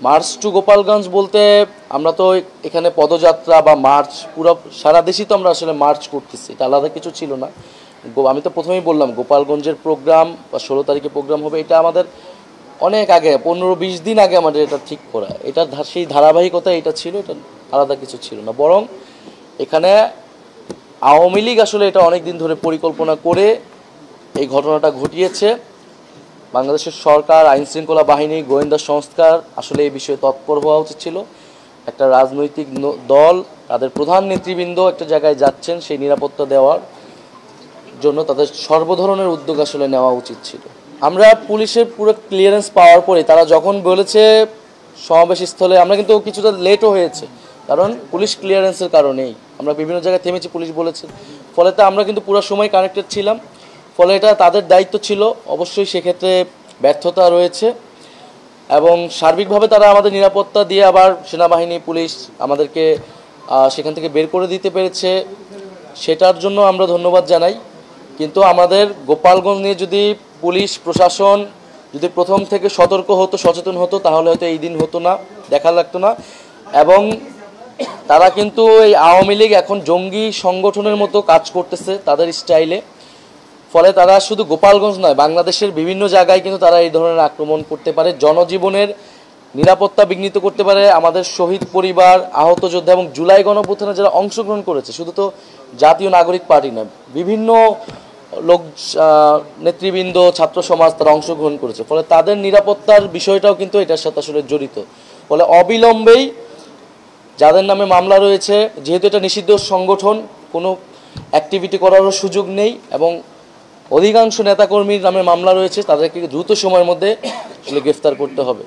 March two Gopalganj বলতে আমরা তো এখানে পদযাত্রা বা মার্চ পুরো সারা দেশই তো আমরা আসলে মার্চ করতেছি, এটা আলাদা কিছু ছিল না। আমি তো প্রথমেই বললাম গোপালগঞ্জের প্রোগ্রাম বা 16 তারিখে প্রোগ্রাম হবে, এটা আমাদের অনেক আগে 15-20 দিন আগে আমাদের এটা ঠিক করা, এটা সেই ধারাবাহিকতা এটা ছিল, এটা আলাদা কিছু ছিল না। বরং এখানে আওয়ামী লীগ আসলে এটা অনেক দিন ধরে পরিকল্পনা করে এই ঘটনাটা ঘটিয়েছে। বাংলাদেশের সরকার, আইনশৃঙ্খলা বাহিনী, গোয়েন্দা সংস্কার আসলে এই বিষয়ে তৎপর হওয়া উচিত ছিল। একটা রাজনৈতিক দল তাদের প্রধান নেতৃবৃন্দ একটা জায়গায় যাচ্ছেন, সেই নিরাপত্তা দেওয়ার জন্য তাদের সর্বধরনের উদ্যোগ আসলে নেওয়া উচিত ছিল। আমরা পুলিশের পুরো ক্লিয়ারেন্স পাওয়ার পরে তারা যখন বলেছে সমাবেশ স্থলে, আমরা কিন্তু কিছুটা লেটও হয়েছে, কারণ পুলিশ ক্লিয়ারেন্সের কারণেই আমরা বিভিন্ন জায়গায় থেমেছি, পুলিশ বলেছে। ফলে তো আমরা কিন্তু পুরো সময় কানেক্টেড ছিলাম, ফলে এটা তাদের দায়িত্ব ছিল। অবশ্যই সেক্ষেত্রে ব্যর্থতা রয়েছে এবং সার্বিকভাবে তারা আমাদের নিরাপত্তা দিয়ে আবার সেনাবাহিনী, পুলিশ আমাদেরকে সেখান থেকে বের করে দিতে পেরেছে, সেটার জন্য আমরা ধন্যবাদ জানাই। কিন্তু আমাদের গোপালগঞ্জ নিয়ে যদি পুলিশ প্রশাসন যদি প্রথম থেকে সতর্ক হতো, সচেতন হতো, তাহলে হয়তো এই দিন হতো না, দেখা লাগতো না। এবং তারা কিন্তু এই আওয়ামী লীগ এখন জঙ্গি সংগঠনের মতো কাজ করতেছে তাদের স্টাইলে। ফলে তারা শুধু গোপালগঞ্জ নয়, বাংলাদেশের বিভিন্ন জায়গায় কিন্তু তারা এই ধরনের আক্রমণ করতে পারে, জনজীবনের নিরাপত্তা বিঘ্নিত করতে পারে। আমাদের শহীদ পরিবার, আহত যোদ্ধা এবং জুলাই গণঅভ্যুত্থানে যারা অংশগ্রহণ করেছে, শুধু তো জাতীয় নাগরিক পার্টি নয়, বিভিন্ন লোক, নেতৃবৃন্দ, ছাত্র সমাজ তারা অংশগ্রহণ করেছে। ফলে তাদের নিরাপত্তার বিষয়টাও কিন্তু এটার সাথে আসলে জড়িত। ফলে অবিলম্বেই যাদের নামে মামলা রয়েছে, যেহেতু এটা নিষিদ্ধ সংগঠন, কোনো অ্যাক্টিভিটি করারও সুযোগ নেই এবং অধিকাংশ নেতাকর্মীর নামে মামলা রয়েছে, তাদেরকে দ্রুত সময়ের মধ্যে আসলে গ্রেফতার করতে হবে।